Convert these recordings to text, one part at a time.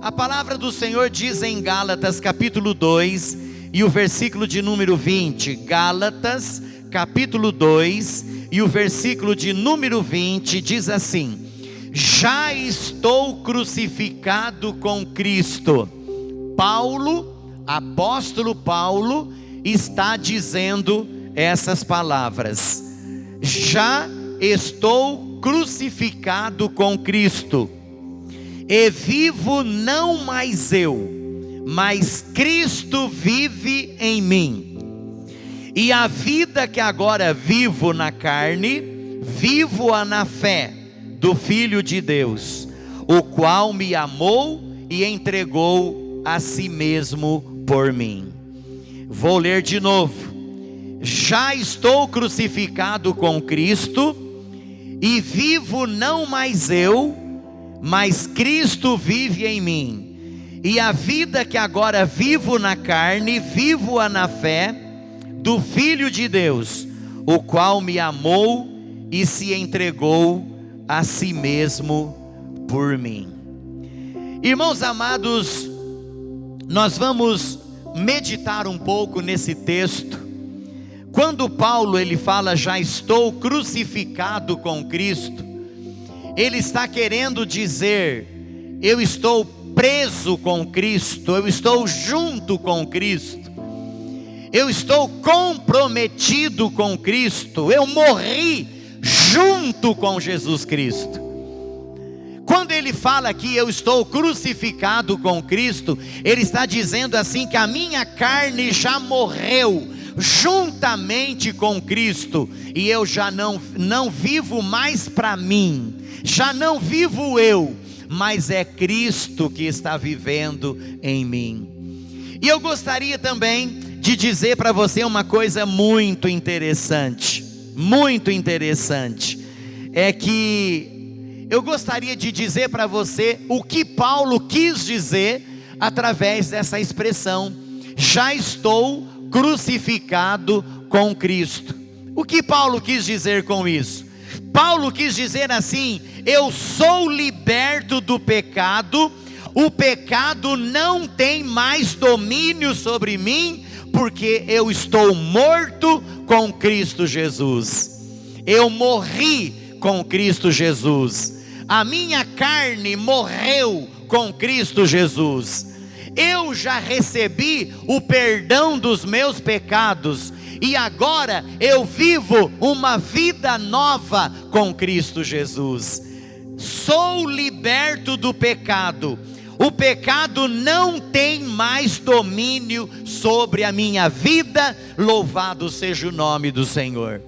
A palavra do Senhor diz em Gálatas capítulo 2 e o versículo de número 20. Gálatas capítulo 2 e o versículo de número 20 diz assim: já estou crucificado com Cristo. Paulo, apóstolo Paulo, está dizendo essas palavras. Já estou crucificado com Cristo, e vivo não mais eu, mas Cristo vive em mim. E a vida que agora vivo na carne, vivo-a na fé do Filho de Deus, o qual me amou e entregou a si mesmo por mim. Vou ler de novo. Já estou crucificado com Cristo, e vivo não mais eu, mas Cristo vive em mim. E a vida que agora vivo na carne, vivo-a na fé do Filho de Deus, o qual me amou e se entregou a si mesmo por mim. Irmãos amados, nós vamos meditar um pouco nesse texto. Quando Paulo ele fala já estou crucificado com Cristo, ele está querendo dizer, eu estou preso com Cristo, eu estou junto com Cristo, eu estou comprometido com Cristo, eu morri junto com Jesus Cristo. Quando ele fala aqui, eu estou crucificado com Cristo, ele está dizendo assim que a minha carne já morreu juntamente com Cristo, e eu já não vivo mais para mim, já não vivo eu, mas é Cristo que está vivendo em mim. E eu gostaria também de dizer para você uma coisa muito interessante, é que eu gostaria de dizer para você o que Paulo quis dizer através dessa expressão, já estou crucificado com Cristo. O que Paulo quis dizer com isso? Paulo quis dizer assim: eu sou liberto do pecado, o pecado não tem mais domínio sobre mim, porque eu estou morto com Cristo Jesus. Eu morri com Cristo Jesus, a minha carne morreu com Cristo Jesus. Eu já recebi o perdão dos meus pecados, e agora eu vivo uma vida nova com Cristo Jesus. Sou liberto do pecado, o pecado não tem mais domínio sobre a minha vida, louvado seja o nome do Senhor.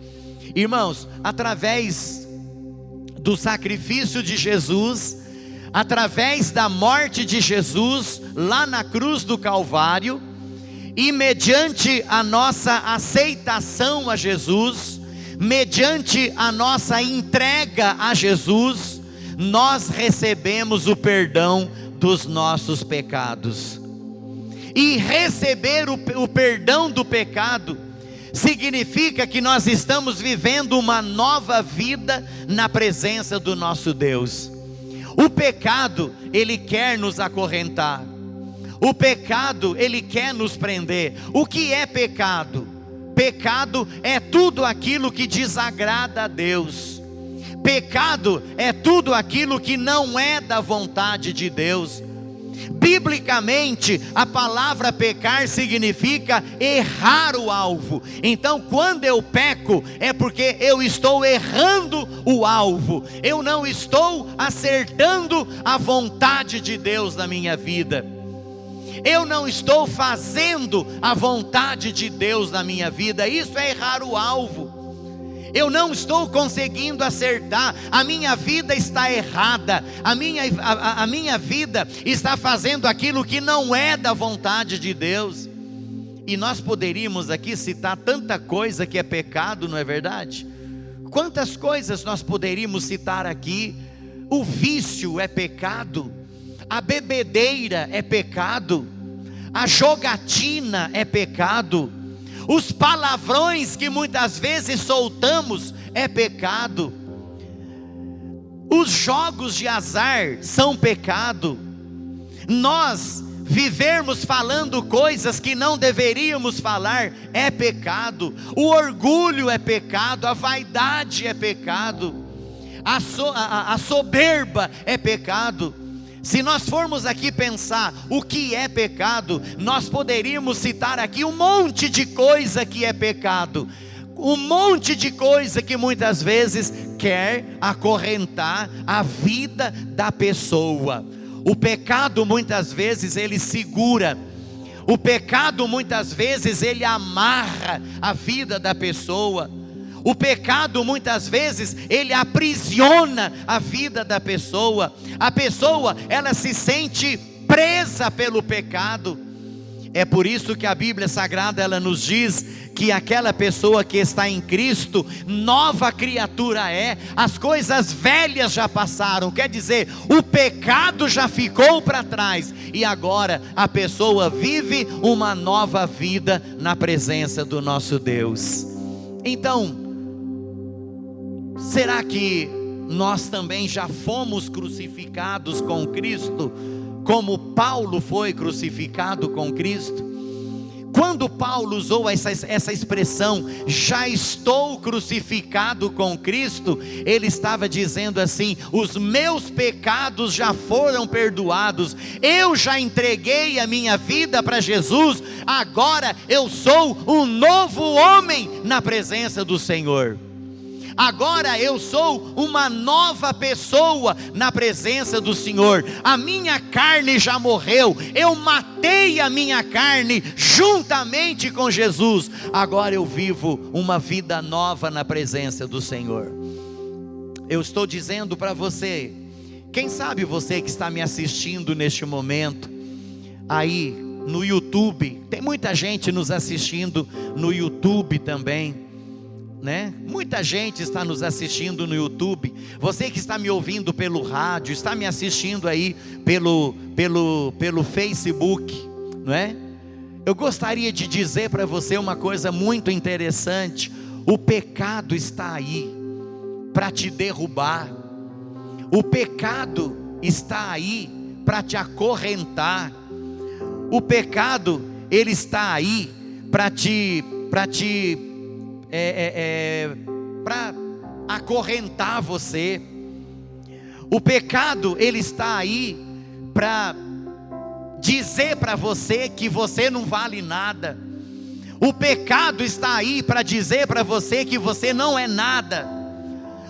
Irmãos, através do sacrifício de Jesus, através da morte de Jesus lá na cruz do Calvário, e mediante a nossa aceitação a Jesus, mediante a nossa entrega a Jesus, nós recebemos o perdão dos nossos pecados. E receber o perdão do pecado significa que nós estamos vivendo uma nova vida na presença do nosso Deus. O pecado, ele quer nos acorrentar. O pecado, ele quer nos prender. O que é pecado? Pecado é tudo aquilo que desagrada a Deus. Pecado é tudo aquilo que não é da vontade de Deus. Biblicamente, a palavra pecar significa errar o alvo. Então, quando eu peco, é porque eu estou errando o alvo. Eu não estou acertando a vontade de Deus na minha vida. Eu não estou fazendo a vontade de Deus na minha vida. Isso é errar o alvo. Eu não estou conseguindo acertar, a minha vida está errada, a minha vida está fazendo aquilo que não é da vontade de Deus. E nós poderíamos aqui citar tanta coisa que é pecado, não é verdade? Quantas coisas nós poderíamos citar aqui? O vício é pecado, a bebedeira é pecado, a jogatina é pecado, os palavrões que muitas vezes soltamos é pecado, os jogos de azar são pecado, Nós vivermos falando coisas que não deveríamos falar é pecado. O orgulho é pecado, a vaidade é pecado, a soberba é pecado. Se nós formos aqui pensar o que é pecado, nós poderíamos citar aqui um monte de coisa que é pecado, um monte de coisa que muitas vezes quer acorrentar a vida da pessoa. O pecado muitas vezes ele segura, o pecado muitas vezes ele amarra a vida da pessoa, o pecado muitas vezes ele aprisiona a vida da pessoa. A pessoa ela se sente presa pelo pecado. É por isso que a Bíblia Sagrada ela nos diz que aquela pessoa que está em Cristo, nova criatura é, as coisas velhas já passaram, quer dizer, o pecado já ficou para trás, e agora a pessoa vive uma nova vida na presença do nosso Deus. Então, será que nós também já fomos crucificados com Cristo, como Paulo foi crucificado com Cristo? Quando Paulo usou essa expressão, já estou crucificado com Cristo, ele estava dizendo assim: os meus pecados já foram perdoados, eu já entreguei a minha vida para Jesus, agora eu sou um novo homem na presença do Senhor. Agora eu sou uma nova pessoa na presença do Senhor. A minha carne já morreu, eu matei a minha carne juntamente com Jesus. Agora eu vivo uma vida nova na presença do Senhor. Eu estou dizendo para você, quem sabe você que está me assistindo neste momento, aí no YouTube, tem muita gente nos assistindo no YouTube também, né? Muita gente está nos assistindo no YouTube. Você que está me ouvindo pelo rádio, está me assistindo aí pelo Facebook, não é? Eu gostaria de dizer para você uma coisa muito interessante. O pecado está aí para te derrubar, o pecado está aí para te acorrentar, o pecado ele está aí para acorrentar você. O pecado ele está aí para dizer para você que você não vale nada. O pecado está aí para dizer para você que você não é nada.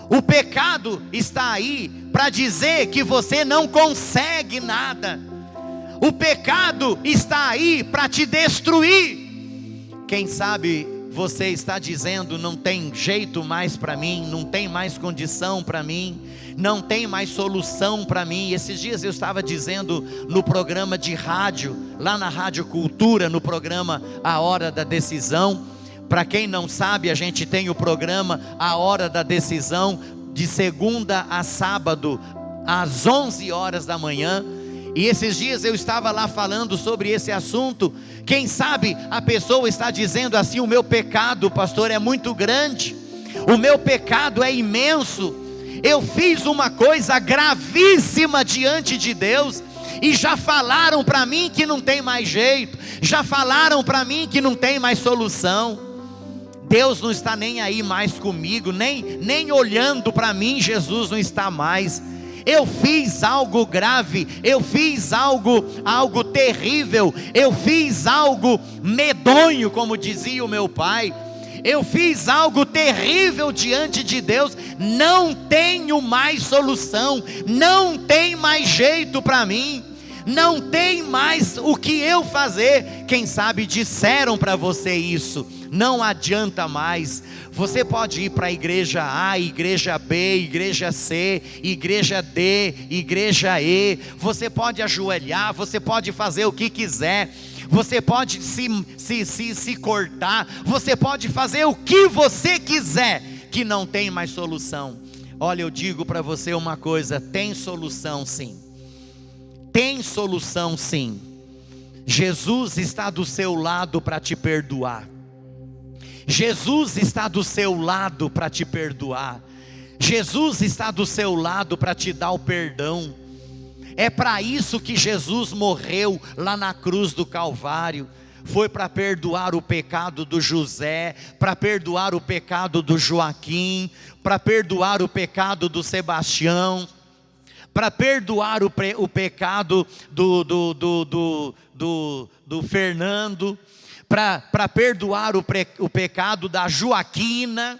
O pecado está aí para dizer que você não consegue nada. O pecado está aí para te destruir. Quem sabe você está dizendo: não tem jeito mais para mim, não tem mais condição para mim, não tem mais solução para mim. Esses dias eu estava dizendo no programa de rádio, lá na Rádio Cultura, no programa A Hora da Decisão. Para quem não sabe, a gente tem o programa A Hora da Decisão, de segunda a sábado, às 11 horas da manhã. E esses dias eu estava lá falando sobre esse assunto. Quem sabe a pessoa está dizendo assim: o meu pecado, pastor, é muito grande, o meu pecado é imenso, eu fiz uma coisa gravíssima diante de Deus, e já falaram para mim que não tem mais jeito, já falaram para mim que não tem mais solução. Deus não está nem aí mais comigo, nem olhando para mim, Jesus não está mais. Eu fiz algo grave, eu fiz algo terrível, eu fiz algo medonho, como dizia o meu pai. Eu fiz algo terrível diante de Deus, não tenho mais solução, não tem mais jeito para mim, não tem mais o que eu fazer. Quem sabe disseram para você isso, não adianta mais. Você pode ir para a igreja A, igreja B, igreja C, igreja D, igreja E, você pode ajoelhar, você pode fazer o que quiser, você pode se cortar, você pode fazer o que você quiser, que não tem mais solução. Olha, eu digo para você uma coisa: tem solução sim, tem solução sim. Jesus está do seu lado para te perdoar. Jesus está do seu lado para te perdoar. Jesus está do seu lado para te dar o perdão. É para isso que Jesus morreu lá na cruz do Calvário. Foi para perdoar o pecado do José, para perdoar o pecado do Joaquim, para perdoar o pecado do Sebastião, para perdoar o pecado do Fernando, para perdoar o pecado da Joaquina,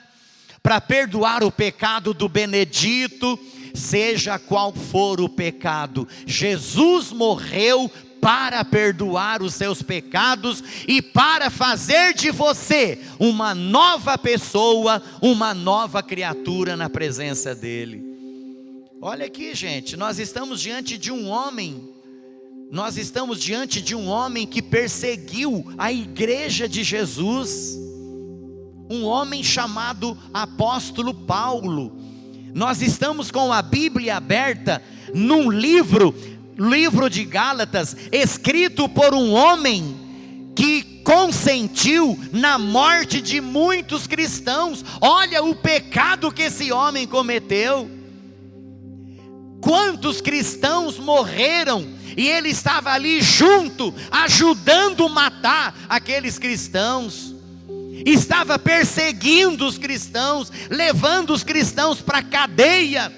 para perdoar o pecado do Benedito. Seja qual for o pecado, Jesus morreu para perdoar os seus pecados e para fazer de você uma nova pessoa, uma nova criatura na presença dele. Olha aqui, gente, nós estamos diante de um homem que perseguiu a igreja de Jesus, um homem chamado apóstolo Paulo. Nós estamos com a Bíblia aberta num livro de Gálatas, escrito por um homem que consentiu na morte de muitos cristãos. Olha o pecado que esse homem cometeu. Quantos cristãos morreram e ele estava ali junto, ajudando a matar aqueles cristãos. Estava perseguindo os cristãos, levando os cristãos para a cadeia.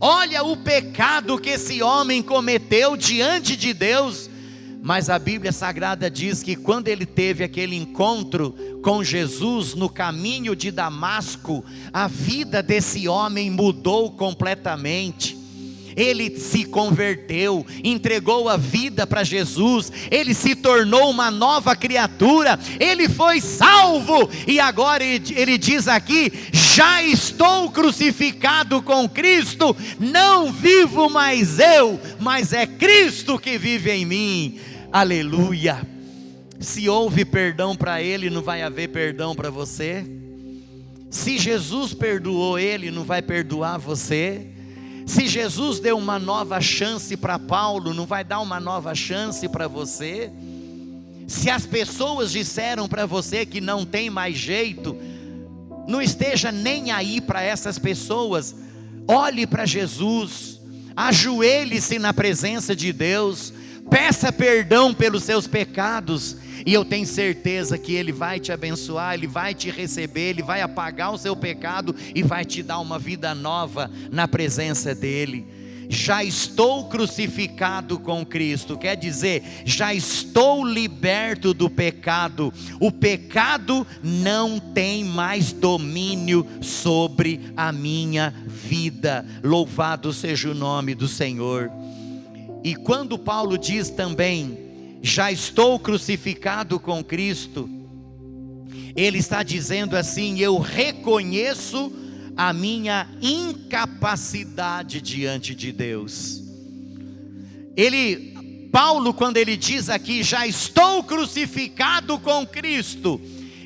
Olha o pecado que esse homem cometeu diante de Deus. Mas a Bíblia Sagrada diz que quando ele teve aquele encontro com Jesus no caminho de Damasco, a vida desse homem mudou completamente. Ele se converteu, entregou a vida para Jesus, ele se tornou uma nova criatura, ele foi salvo, e agora ele diz aqui: já estou crucificado com Cristo, não vivo mais eu, mas é Cristo que vive em mim. Aleluia. Se houve perdão para ele, não vai haver perdão para você? Se Jesus perdoou ele, não vai perdoar você? Se Jesus deu uma nova chance para Paulo, não vai dar uma nova chance para você? Se as pessoas disseram para você que não tem mais jeito, não esteja nem aí para essas pessoas. Olhe para Jesus, ajoelhe-se na presença de Deus, peça perdão pelos seus pecados, e eu tenho certeza que Ele vai te abençoar, Ele vai te receber, Ele vai apagar o seu pecado e vai te dar uma vida nova na presença dEle. Já estou crucificado com Cristo, quer dizer, já estou liberto do pecado. O pecado não tem mais domínio sobre a minha vida. Louvado seja o nome do Senhor. E quando Paulo diz também, já estou crucificado com Cristo, ele está dizendo assim: eu reconheço a minha incapacidade diante de Deus. Paulo, quando ele diz aqui, já estou crucificado com Cristo,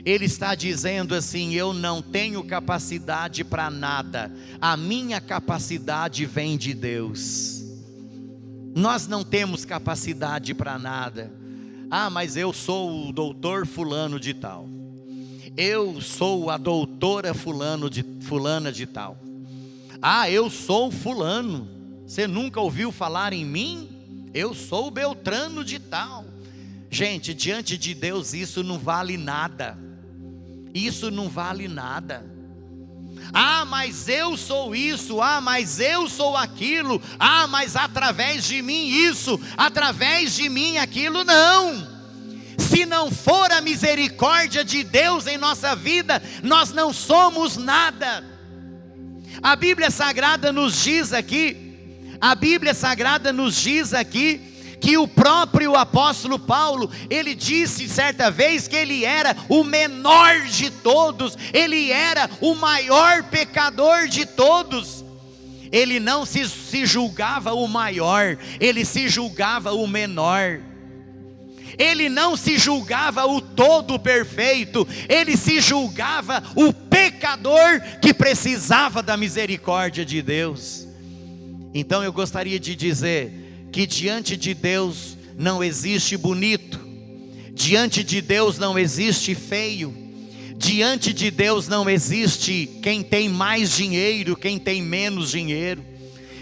ele está dizendo assim: eu não tenho capacidade para nada, a minha capacidade vem de Deus. Nós não temos capacidade para nada. Ah, mas eu sou o doutor fulano de tal, eu sou a doutora fulana de tal. Ah, eu sou fulano, você nunca ouviu falar em mim? Eu sou o Beltrano de tal. Gente, diante de Deus isso não vale nada. Isso não vale nada. Ah, mas eu sou isso, ah, mas eu sou aquilo, ah, mas através de mim isso, através de mim aquilo. Não. Se não for a misericórdia de Deus em nossa vida, nós não somos nada. A Bíblia Sagrada nos diz aqui, que o próprio apóstolo Paulo, ele disse certa vez que ele era o menor de todos, ele era o maior pecador de todos. Ele não se julgava o maior, ele se julgava o menor. Ele não se julgava o todo perfeito, ele se julgava o pecador que precisava da misericórdia de Deus. Então eu gostaria de dizer que diante de Deus não existe bonito, diante de Deus não existe feio, diante de Deus não existe quem tem mais dinheiro, quem tem menos dinheiro.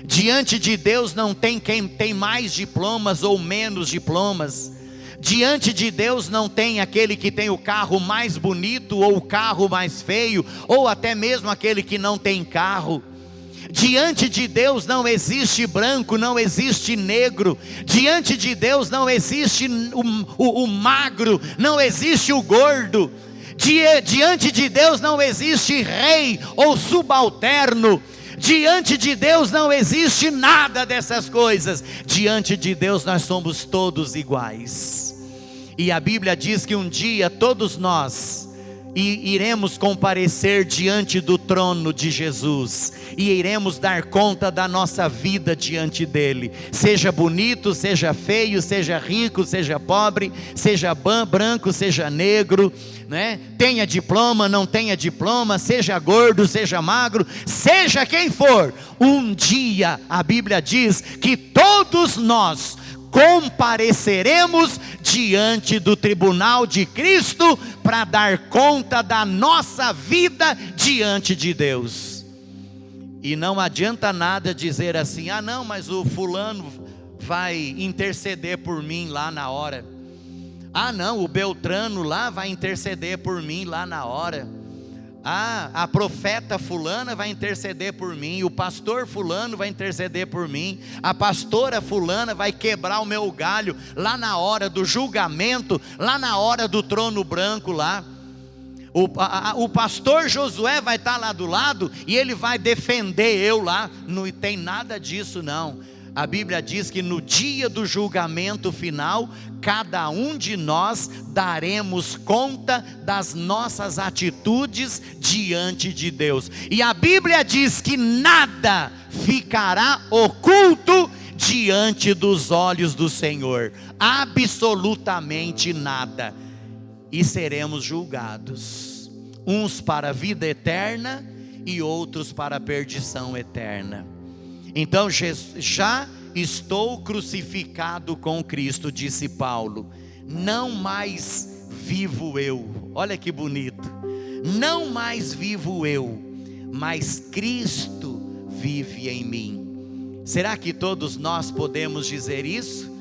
Diante de Deus não tem quem tem mais diplomas ou menos diplomas. Diante de Deus não tem aquele que tem o carro mais bonito ou o carro mais feio, ou até mesmo aquele que não tem carro. Diante de Deus não existe branco, não existe negro. Diante de Deus não existe o magro, não existe o gordo. Diante de Deus não existe rei ou subalterno. Diante de Deus não existe nada dessas coisas. Diante de Deus nós somos todos iguais. E a Bíblia diz que um dia todos nós iremos comparecer diante do trono de Jesus, e iremos dar conta da nossa vida diante dele, seja bonito, seja feio, seja rico, seja pobre, seja branco, seja negro, né? Tenha diploma, não tenha diploma, seja gordo, seja magro, seja quem for. Um dia a Bíblia diz que todos nós compareceremos diante do tribunal de Cristo para dar conta da nossa vida diante de Deus. E não adianta nada dizer assim: ah não, mas o fulano vai interceder por mim lá na hora. Ah não, o Beltrano lá vai interceder por mim lá na hora. Ah, a profeta fulana vai interceder por mim, o pastor fulano vai interceder por mim, a pastora fulana vai quebrar o meu galho lá na hora do julgamento, lá na hora do trono branco lá. O pastor Josué vai estar lá do lado e ele vai defender eu lá. Não tem nada disso não. A Bíblia diz que no dia do julgamento final, cada um de nós daremos conta das nossas atitudes diante de Deus. E a Bíblia diz que nada ficará oculto diante dos olhos do Senhor. Absolutamente nada. E seremos julgados, uns para a vida eterna e outros para a perdição eterna. Então já estou crucificado com Cristo, disse Paulo. Não mais vivo eu. Olha que bonito. Não mais vivo eu, mas Cristo vive em mim. Será que todos nós podemos dizer isso?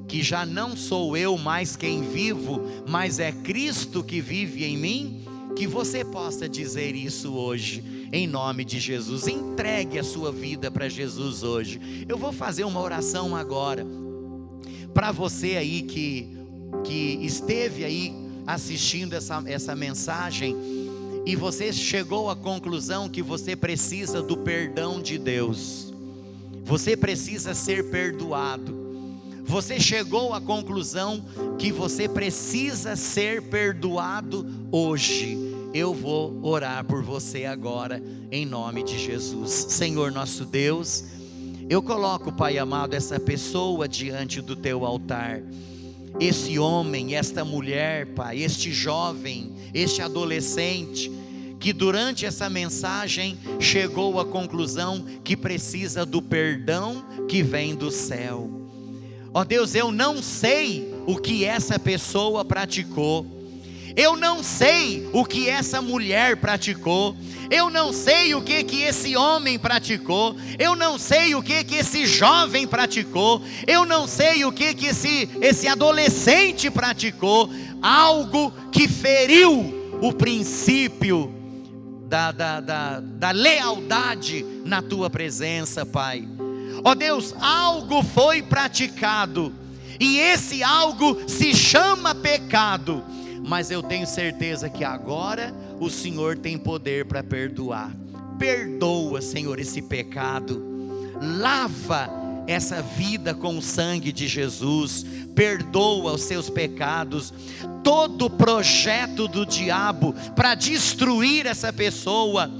Que já não sou eu mais quem vivo, mas é Cristo que vive em mim? Que você possa dizer isso hoje, em nome de Jesus. Entregue a sua vida para Jesus hoje. Eu vou fazer uma oração agora, para você aí que esteve aí assistindo essa mensagem, e você chegou à conclusão que você precisa do perdão de Deus. Você precisa ser perdoado. Você chegou à conclusão que você precisa ser perdoado hoje. Eu vou orar por você agora, em nome de Jesus. Senhor nosso Deus, eu coloco, Pai amado, essa pessoa diante do teu altar. Esse homem, esta mulher, Pai, este jovem, este adolescente, que durante essa mensagem chegou à conclusão que precisa do perdão que vem do céu. Ó Deus, eu não sei o que essa pessoa praticou, eu não sei o que essa mulher praticou, eu não sei o que esse homem praticou, eu não sei o que esse jovem praticou, eu não sei o que esse adolescente praticou, algo que feriu o princípio da lealdade na tua presença, Pai. Ó Deus, algo foi praticado, e esse algo se chama pecado, mas eu tenho certeza que agora o Senhor tem poder para perdoar. Perdoa, Senhor, esse pecado, lava essa vida com o sangue de Jesus, perdoa os seus pecados. Todo projeto do diabo para destruir essa pessoa,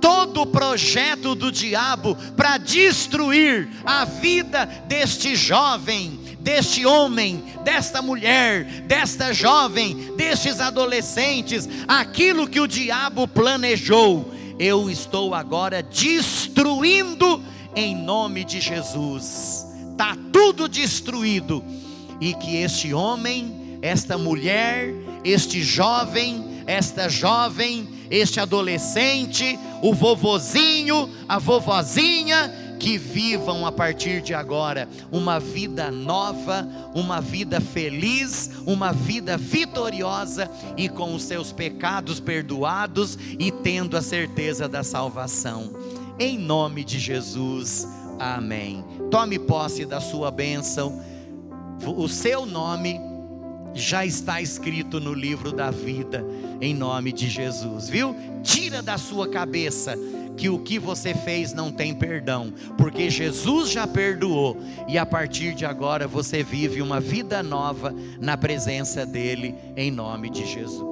todo projeto do diabo para destruir a vida deste jovem, deste homem, desta mulher, desta jovem, destes adolescentes, aquilo que o diabo planejou, eu estou agora destruindo em nome de Jesus. Está tudo destruído, e que este homem, esta mulher, este jovem, esta jovem, este adolescente, o vovozinho, a vovozinha, que vivam a partir de agora uma vida nova, uma vida feliz, uma vida vitoriosa e com os seus pecados perdoados e tendo a certeza da salvação. Em nome de Jesus, amém. Tome posse da sua bênção. O seu nome já está escrito no livro da vida, em nome de Jesus, viu? Tira da sua cabeça que o que você fez não tem perdão, porque Jesus já perdoou, e a partir de agora você vive uma vida nova na presença dele, em nome de Jesus.